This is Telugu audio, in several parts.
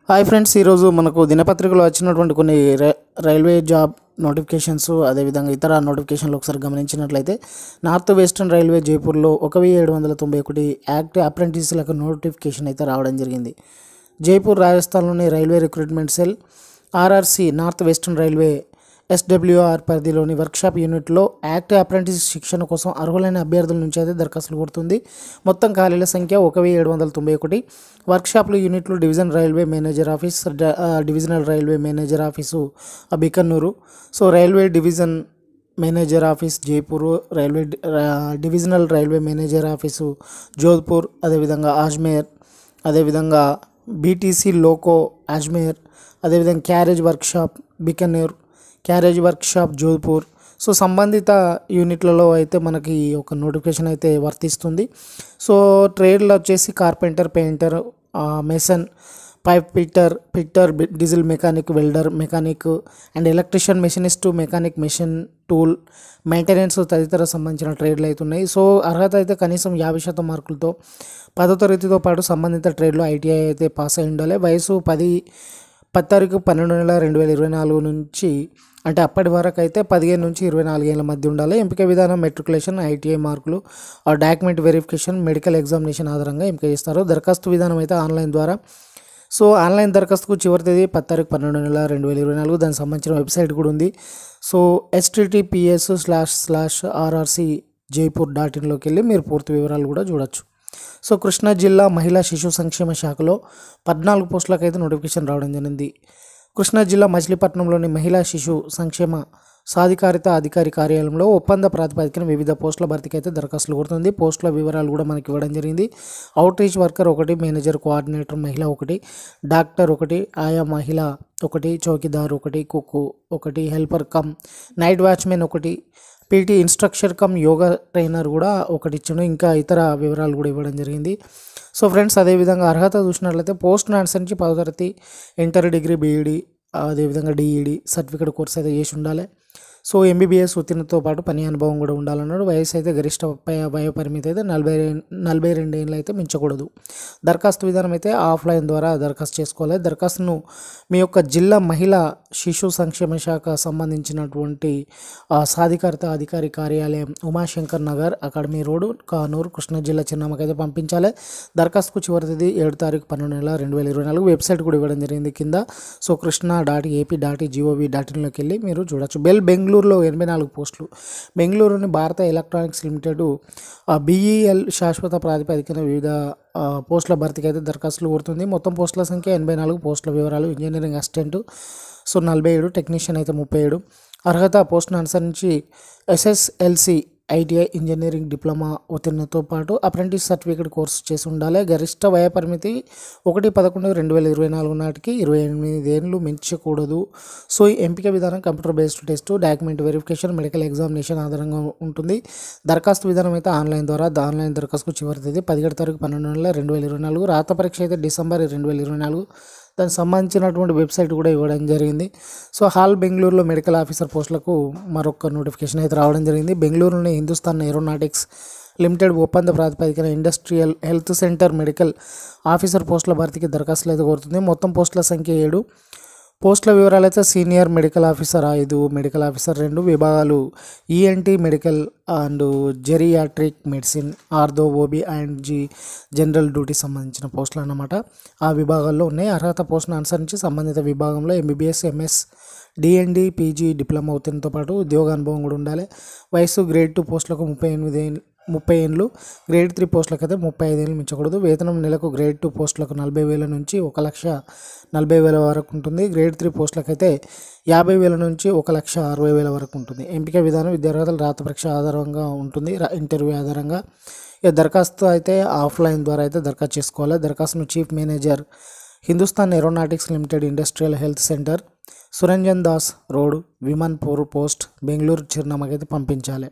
హాయ్ ఫ్రెండ్స్, ఈరోజు మనకు దినపత్రికలో వచ్చినటువంటి కొన్ని రైల్వే జాబ్ నోటిఫికేషన్స్, అదేవిధంగా ఇతర నోటిఫికేషన్లు ఒకసారి గమనించినట్లయితే నార్త్ వెస్టర్న్ రైల్వే జైపూర్లో 1791 యాక్ట్ అప్రెంటిస్లకు నోటిఫికేషన్ అయితే రావడం జరిగింది. జైపూర్ రాజస్థాన్లోని railway recruitment cell RRC north western railway SWR పరిధిలోని వర్క్షాప్ యూనిట్లో యాక్ట్ అప్రెంటిస్ శిక్షణ కోసం అర్హులైన అభ్యర్థుల నుంచి అయితే దరఖాస్తులు కోరుతుంది. మొత్తం ఖాళీల సంఖ్య 1791. వర్క్షాప్లు యూనిట్లు division railway manager office, divisional railway manager office Bikaner, so railway division manager office Jaipur, divisional railway manager office Jodhpur, అదేవిధంగా అజ్మేర్, అదేవిధంగా బీటీసీ లోకో అజ్మేర్, అదేవిధంగా carriage workshop Bikaner, carriage workshop Jodhpur. So సంబంధిత యూనిట్లలో అయితే మనకి ఒక నోటిఫికేషన్ అయితే వర్తిస్తుంది. సో ట్రేడ్లో వచ్చేసి carpenter, painter, mason, pipe fitter, diesel mechanic, welder mechanic and electrician, machinist, mechanic, machine tool maintenance తదితర సంబంధించిన ట్రేడ్లు అయితే ఉన్నాయి. సో అర్హత అయితే కనీసం 50% మార్కులతో 10వ తరగతితో పాటు సంబంధిత ట్రేడ్లో ఐటీఐ అయితే పాస్ అయి ఉండాలి. వయసు 10 తారీఖు 12/2024 నుంచి, అంటే అప్పటి వరకు అయితే 15 నుంచి 24 ఏళ్ళ మధ్య ఉండాలి. ఎంపిక విధానం మెట్రికులేషన్, ఐటీఐ మార్కులు, డాక్యుమెంట్ వెరిఫికేషన్, మెడికల్ ఎగ్జామినేషన్ ఆధారంగా ఎంపిక చేస్తారు. దరఖాస్తు విధానం అయితే ఆన్లైన్ ద్వారా. సో ఆన్లైన్ దరఖాస్తుకు చివరి తేదీ 10 తారీఖు 12/2024. దానికి సంబంధించిన వెబ్సైట్ కూడా ఉంది. సో https://rrcjaipur.in లోకి వెళ్ళి మీరు పూర్తి వివరాలు కూడా చూడొచ్చు. సో కృష్ణా జిల్లా మహిళా శిశు సంక్షేమ శాఖలో 14 పోస్టులకు అయితే నోటిఫికేషన్ రావడం జరిగింది. కృష్ణా జిల్లా మచిలీపట్నంలోని మహిళా శిశు సంక్షేమ సాధికారిత అధికారి కార్యాలయంలో ఒప్పంద ప్రాతిపదికన వివిధ పోస్టుల భర్తీకి అయితే దరఖాస్తులు కోరుతుంది. పోస్టుల వివరాలు కూడా మనకి ఇవ్వడం జరిగింది. Outreach worker 1, manager coordinator మహిళ 1, డాక్టర్ 1, ఆయా మహిళ 1, చౌకీదార్ 1, cook 1, helper cum night watchman 1, PT instructor cum yoga trainer కూడా 1 ఇచ్చాను. ఇంకా ఇతర వివరాలు కూడా ఇవ్వడం జరిగింది. సో ఫ్రెండ్స్, అదేవిధంగా అర్హత చూసినట్లయితే పోస్ట్ అనుసరించి 10వ తరగతి, ఇంటర్, డిగ్రీ, బీఈడి, అదేవిధంగా డిఈడి సర్టిఫికేట్ కోర్స్ అయితే చేసి ఉండాలి. సో ఎంబీబీఎస్ ఉత్తీర్ణతో పాటు పని అనుభవం కూడా ఉండాలన్నాడు. వయసు అయితే గరిష్ట వయోపరిమితి అయితే 42 ఏళ్ళు అయితే మించకూడదు. దరఖాస్తు విధానం అయితే ఆఫ్లైన్ ద్వారా దరఖాస్తు చేసుకోవాలి. దరఖాస్తును మీ యొక్క జిల్లా మహిళా శిశు సంక్షేమ శాఖ సంబంధించినటువంటి సాధికారిత అధికారి కార్యాలయం, ఉమాశంకర్ నగర్, అకాడమీ రోడ్, కానూరు, కృష్ణా జిల్లా చిరునామాకి అయితే పంపించాలి. దరఖాస్తుకు చివరి తేదీ 7 తారీఖు 12/2024. వెబ్సైట్ కూడా ఇవ్వడం జరిగింది కింద. సో krishna.ap.gov.in లోకి వెళ్ళి మీరు చూడొచ్చు. బెంగళూరులో 84 పోస్టులు. బెంగళూరుని భారత ఎలక్ట్రానిక్స్ లిమిటెడ్ బీఈఎల్ శాశ్వత ప్రాతిపదికన వివిధ పోస్టుల భర్తీకి అయితే దరఖాస్తులు కోరుతుంది. మొత్తం పోస్టుల సంఖ్య 84. పోస్టుల వివరాలు: ఇంజనీరింగ్ అసిస్టెంట్ 47, టెక్నీషియన్ అయితే 37. అర్హత పోస్టును అనుసరించి ఎస్ఎస్ఎల్సి, ఐటీఐ, ఇంజనీరింగ్ డిప్లొమా ఉత్తీర్ణతో పాటు అప్రెంటిస్ సర్టిఫికేట్ కోర్సు చేసి ఉండాలి. గరిష్ట వయోపరిమితి 1/11/2024 నాటికి 28 ఏళ్ళు మించకూడదు. సో ఎంపిక విధానం computer based test, document verification, medical examination ఆధారంగా ఉంటుంది. దరఖాస్తు విధానం అయితే ఆన్లైన్ ద్వారా. ఆన్లైన్ దరఖాస్తుకు చివరి తేదీ 17 తారీఖు 12/2024. రాత పరీక్ష అయితే డిసెంబర్ 2024. దానికి సంబంధించినటువంటి వెబ్సైట్ కూడా ఇవ్వడం జరిగింది. సో హాల్ బెంగళూరులో మెడికల్ ఆఫీసర్ పోస్టులకు మరొక నోటిఫికేషన్ అయితే రావడం జరిగింది. బెంగళూరులోని హిందుస్థాన్ ఏరోనాటిక్స్ లిమిటెడ్ ఒప్పంద ప్రాతిపదికన industrial health centre medical officer పోస్టుల భర్తీకి దరఖాస్తులు అయితే కోరుతుంది. మొత్తం పోస్టుల సంఖ్య 7. పోస్టుల వివరాలు అయితే senior medical officer 5, medical officer 2, విభాగాలు ENT medical and geriatric medicine, ortho, OB and general duty సంబంధించిన పోస్టులు అన్నమాట. ఆ విభాగాల్లో ఉన్నాయి. అర్హత పోస్టును అనుసరించి సంబంధిత విభాగంలో MBBS, MS, DND, PG, diploma ఉత్తీర్ణతో పాటు ఉద్యోగ అనుభవం కూడా ఉండాలి. వయసు గ్రేడ్ 2 పోస్టులకు 30 ఏళ్ళు, గ్రేడ్ 3 పోస్టులకు అయితే 35 ఏళ్ళు మించకూడదు. వేతనం నెలకు గ్రేడ్ 2 పోస్టులకు 40,000 నుంచి 1,40,000 వరకు ఉంటుంది. గ్రేడ్ 3 పోస్టులకు అయితే 50,000 నుంచి 1,60,000 వరకు ఉంటుంది. ఎంపిక విధానం విద్యార్హతలు రాత పరీక్ష ఆధారంగా ఉంటుంది, ఇంటర్వ్యూ ఆధారంగా. దరఖాస్తు అయితే ఆఫ్లైన్ ద్వారా అయితే దరఖాస్తు చేసుకోవాలి. దరఖాస్తును chief manager, Hindustan aeronautics limited industrial health centre, Suranjan Das road, Vimanpur post, Bengaluru చిరునామాకి అయితే పంపించాలి.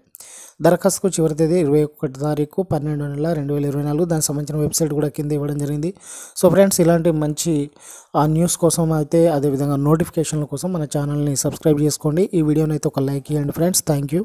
దరఖాస్తుకు చివరి తేదీ 21 తారీఖు 12/2024. దానికి సంబంధించిన వెబ్సైట్ కూడా కింద ఇవ్వడం జరిగింది. సో ఫ్రెండ్స్, ఇలాంటి మంచి న్యూస్ కోసం అయితే, అదేవిధంగా నోటిఫికేషన్ల కోసం మన ఛానల్ని సబ్స్క్రైబ్ చేసుకోండి. ఈ వీడియోని అయితే ఒక లైక్ ఇవ్వండి ఫ్రెండ్స్. Thank you.